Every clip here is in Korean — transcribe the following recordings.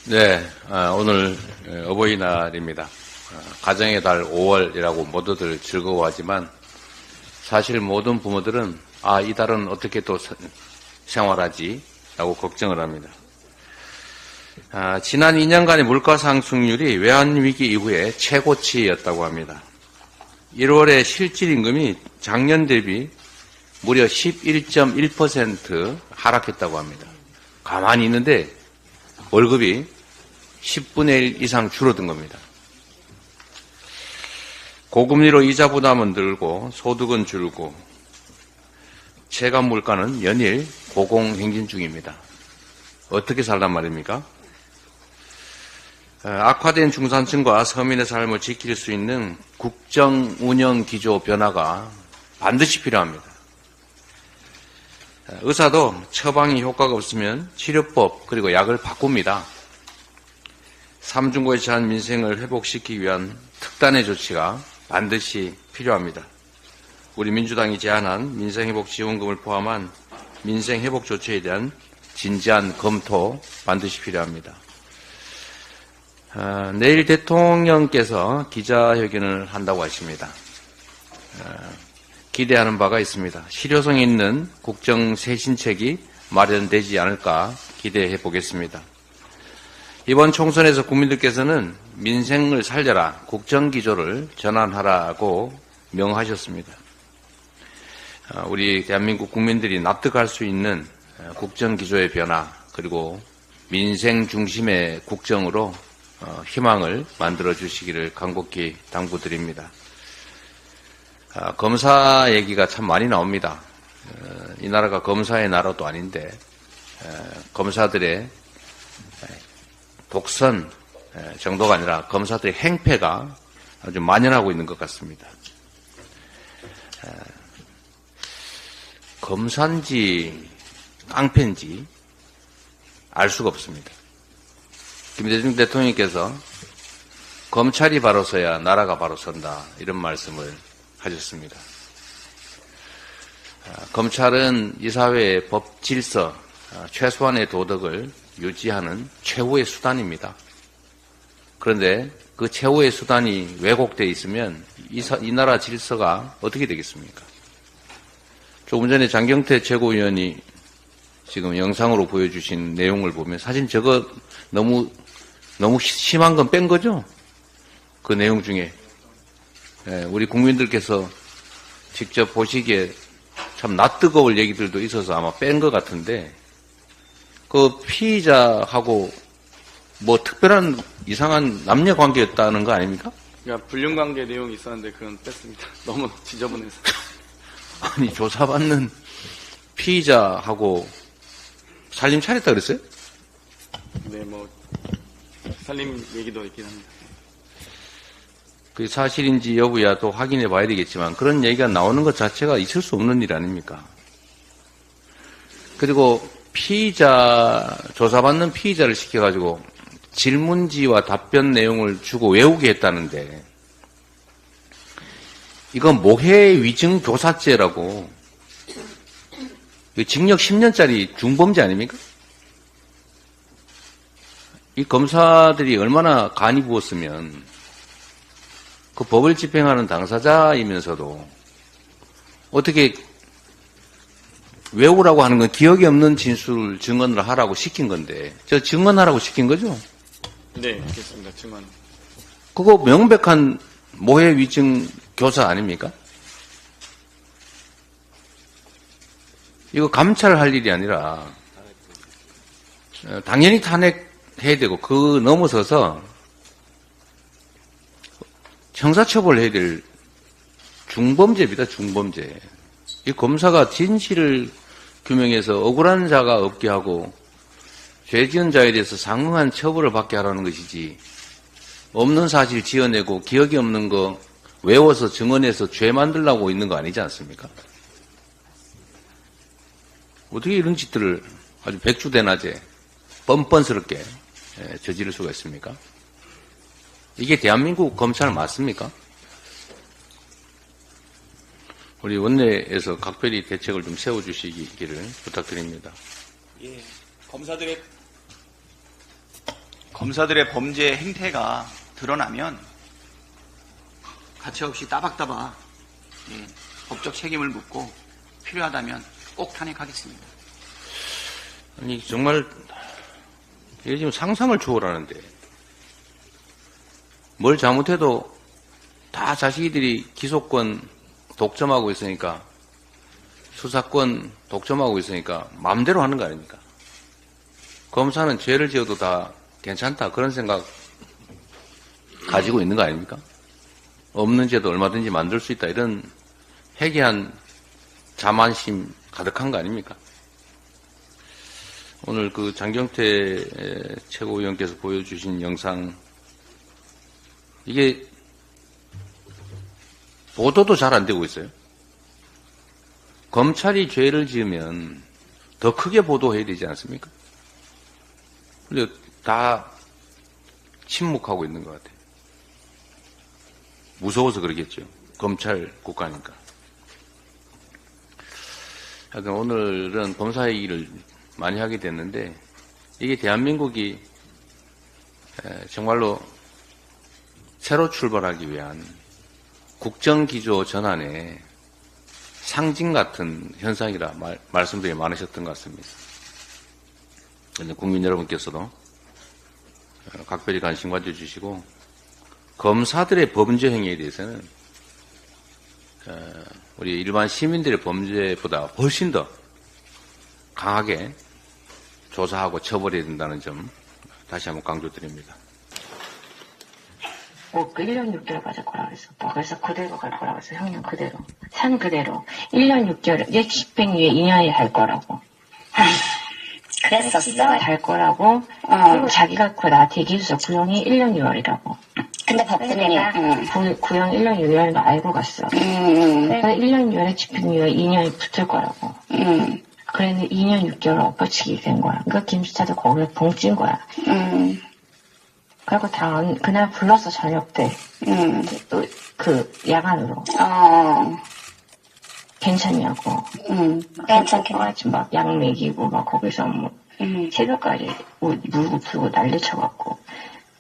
네, 오늘 어버이날입니다. 가정의 달 5월이라고 모두들 즐거워하지만 사실 모든 부모들은 이 달은 어떻게 또 생활하지? 라고 걱정을 합니다. 지난 2년간의 물가 상승률이 외환위기 이후에 최고치였다고 합니다. 1월에 실질임금이 작년 대비 무려 11.1% 하락했다고 합니다. 가만히 있는데 월급이 10분의 1 이상 줄어든 겁니다. 고금리로 이자 부담은 늘고 소득은 줄고 체감 물가는 연일 고공행진 중입니다. 어떻게 살란 말입니까? 악화된 중산층과 서민의 삶을 지킬 수 있는 국정 운영 기조 변화가 반드시 필요합니다. 의사도 처방이 효과가 없으면 치료법 그리고 약을 바꿉니다. 삼중고에 처한 민생을 회복시키기 위한 특단의 조치가 반드시 필요합니다. 우리 민주당이 제안한 민생회복지원금을 포함한 민생회복 조치에 대한 진지한 검토 반드시 필요합니다. 내일 대통령께서 기자회견을 한다고 하십니다. 기대하는 바가 있습니다. 실효성 있는 국정 쇄신책이 마련되지 않을까 기대해 보겠습니다. 이번 총선에서 국민들께서는 민생을 살려라, 국정기조를 전환하라고 명하셨습니다. 우리 대한민국 국민들이 납득할 수 있는 국정기조의 변화 그리고 민생 중심의 국정으로 희망을 만들어 주시기를 간곡히 당부드립니다. 검사 얘기가 참 많이 나옵니다. 이 나라가 검사의 나라도 아닌데 검사들의 독선 정도가 아니라 검사들의 행패가 아주 만연하고 있는 것 같습니다. 검사인지 깡패인지 알 수가 없습니다. 김대중 대통령께서 검찰이 바로 서야 나라가 바로 선다 이런 말씀을 하셨습니다. 검찰은 이 사회의 법 질서, 최소한의 도덕을 유지하는 최후의 수단입니다. 그런데 그 최후의 수단이 왜곡되어 있으면 이 나라 질서가 어떻게 되겠습니까? 조금 전에 장경태 최고위원이 지금 영상으로 보여주신 내용을 보면 사실 저거 너무 심한 건 뺀 거죠? 그 내용 중에. 우리 국민들께서 직접 보시기에 참 낯뜨거울 얘기들도 있어서 아마 뺀 것 같은데 그 피의자하고 뭐 특별한 이상한 남녀 관계였다는 거 아닙니까? 그러니까 불륜관계 내용이 있었는데 그건 뺐습니다. 너무 지저분해서. 아니 조사받는 피의자하고 살림 차렸다 그랬어요? 네, 뭐 살림 얘기도 있긴 합니다. 그게 사실인지 여부야 또 확인해 봐야 되겠지만 그런 얘기가 나오는 것 자체가 있을 수 없는 일 아닙니까? 그리고 조사받는 피의자를 시켜가지고 질문지와 답변 내용을 주고 외우게 했다는데 이건 모해위증교사죄라고 징역 10년짜리 중범죄 아닙니까? 이 검사들이 얼마나 간이 부었으면 그 법을 집행하는 당사자이면서도 어떻게 외우라고 하는 건 기억이 없는 진술 증언을 하라고 시킨 건데 저 증언하라고 시킨 거죠? 네, 알겠습니다. 증언. 그거 명백한 모해 위증 교사 아닙니까? 이거 감찰할 일이 아니라 당연히 탄핵해야 되고 그 넘어서서 형사처벌해야 될 중범죄입니다. 중범죄. 이 검사가 진실을 규명해서 억울한 자가 없게 하고 죄 지은 자에 대해서 상응한 처벌을 받게 하라는 것이지 없는 사실 지어내고 기억이 없는 거 외워서 증언해서 죄 만들려고 있는 거 아니지 않습니까? 어떻게 이런 짓들을 아주 백주대낮에 뻔뻔스럽게 저지를 수가 있습니까? 이게 대한민국 검찰 맞습니까? 우리 원내에서 각별히 대책을 좀 세워주시기를 부탁드립니다. 예, 검사들의 검사들의 범죄 행태가 드러나면 가차없이 따박따박 법적 책임을 묻고 필요하다면 꼭 탄핵하겠습니다. 아니, 정말, 이게 지금 상상을 초월하는데, 뭘 잘못해도 다 자기들이 기소권 독점하고 있으니까, 수사권 독점하고 있으니까, 마음대로 하는 거 아닙니까? 검사는 죄를 지어도 다 괜찮다, 그런 생각 가지고 있는 거 아닙니까? 없는 죄도 얼마든지 만들 수 있다, 이런 해괴한 자만심 가득한 거 아닙니까? 오늘 그 장경태 최고위원께서 보여주신 영상, 이게 보도도 잘 안 되고 있어요. 검찰이 죄를 지으면 더 크게 보도해야 되지 않습니까? 근데 다 침묵하고 있는 것 같아요. 무서워서 그러겠죠. 검찰 국가니까. 하여간 오늘은 검사 얘기를 많이 하게 됐는데, 이게 대한민국이 정말로 새로 출발하기 위한 국정기조 전환의 상징 같은 현상이라 말씀들이 많으셨던 것 같습니다. 국민 여러분께서도 각별히 관심 가져주시고, 검사들의 범죄 행위에 대해서는 우리 일반 시민들의 범죄보다 훨씬 더 강하게 조사하고 처벌해야 된다는 점 다시 한번 강조드립니다. 꼭 1년 6개월 맞을 거라고 했어. 그래서 그대로 갈 거라고 했어. 형님 그대로. 산 그대로. 1년 6개월, 집행유예 2년이 할 거라고. 그랬었어. 갈 거라고. 그리고 자기가 나한테 얘기했어. 구형이 1년 6월이라고. 근데 법조인이 구형 1년 6월도 알고 갔어. 그래서 1년 6월에 집행유예 2년이 붙을 거라고. 그랬는데 2년 6개월 엎어치기 된 거야. 그러니까 김수차도 거기에 봉찐 거야. 그리고 그날 불렀어, 저녁 때. 또, 야간으로. 괜찮냐고. 괜찮게. 막 약 먹이고, 막 거기서 새벽까지 옷 물고 풀고 난리 쳐갖고.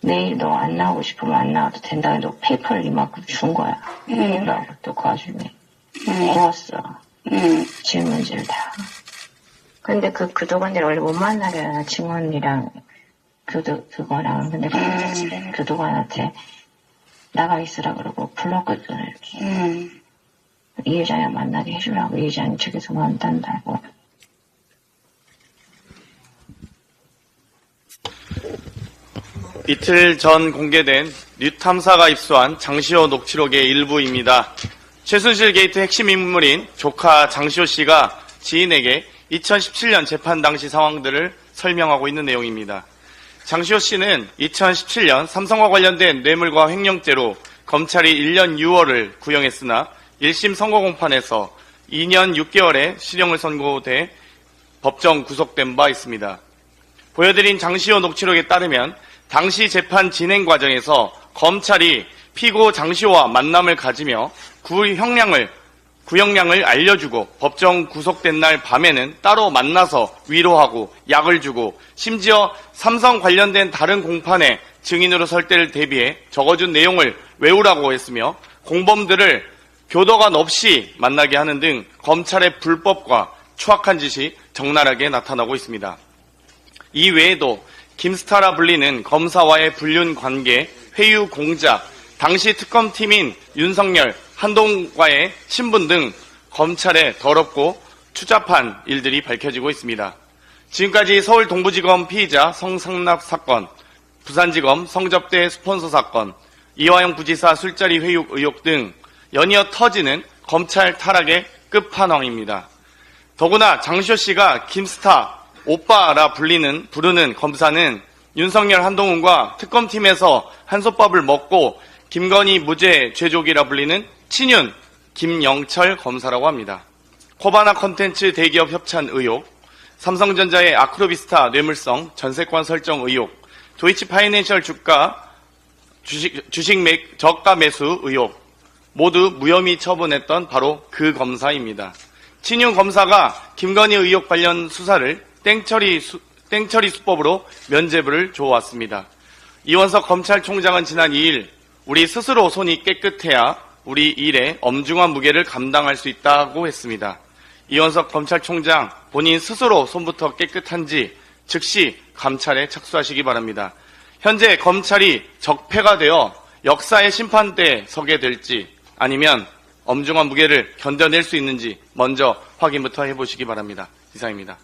내일 너 안 나오고 싶으면 안 나와도 된다. 너 페이퍼를 이만큼 준 거야. 그러고 또 그 와중에. 구웠어. 질문지를 다. 근데 그 도관들 원래 못 만나게 증언이랑 그거랑, 근데 그 도관한테 나가 있으라 그러고 불렀거든, 이렇게. 이 여자야 만나게 해주라고, 이 여자는 저기서 만난다고. 이틀 전 공개된 뉴탐사가 입수한 장시호 녹취록의 일부입니다. 최순실 게이트 핵심 인물인 조카 장시호 씨가 지인에게 2017년 재판 당시 상황들을 설명하고 있는 내용입니다. 장시호 씨는 2017년 삼성과 관련된 뇌물과 횡령죄로 검찰이 1년 6월을 구형했으나 1심 선고공판에서 2년 6개월의 실형을 선고돼 법정 구속된 바 있습니다. 보여드린 장시호 녹취록에 따르면 당시 재판 진행 과정에서 검찰이 피고 장시호와 만남을 가지며 구형량을 알려주고 법정 구속된 날 밤에는 따로 만나서 위로하고 약을 주고 심지어 삼성 관련된 다른 공판에 증인으로 설 때를 대비해 적어준 내용을 외우라고 했으며 공범들을 교도관 없이 만나게 하는 등 검찰의 불법과 추악한 짓이 적나라하게 나타나고 있습니다. 이 외에도 김스타라 불리는 검사와의 불륜 관계, 회유 공작, 당시 특검팀인 윤석열, 한동훈과의 친분 등 검찰의 더럽고 추잡한 일들이 밝혀지고 있습니다. 지금까지 서울 동부지검 피의자 성상납 사건, 부산지검 성접대 스폰서 사건, 이화영 부지사 술자리 회육 의혹 등 연이어 터지는 검찰 타락의 끝판왕입니다. 더구나 장시호 씨가 김스타 오빠라 부르는 검사는 윤석열 한동훈과 특검팀에서 한솥밥을 먹고 김건희 무죄 죄족이라 불리는 친윤 김영철 검사라고 합니다. 코바나 컨텐츠 대기업 협찬 의혹, 삼성전자의 아크로비스타 뇌물성 전세권 설정 의혹, 도이치 파이낸셜 주식 저가 매수 의혹, 모두 무혐의 처분했던 바로 그 검사입니다. 친윤 검사가 김건희 의혹 관련 수사를 땡처리 수법으로 면죄부를 줘왔습니다. 이원석 검찰총장은 지난 2일 우리 스스로 손이 깨끗해야 우리 일에 엄중한 무게를 감당할 수 있다고 했습니다. 이원석 검찰총장 본인 스스로 손부터 깨끗한지 즉시 감찰에 착수하시기 바랍니다. 현재 검찰이 적폐가 되어 역사의 심판대에 서게 될지 아니면 엄중한 무게를 견뎌낼 수 있는지 먼저 확인부터 해보시기 바랍니다. 이상입니다.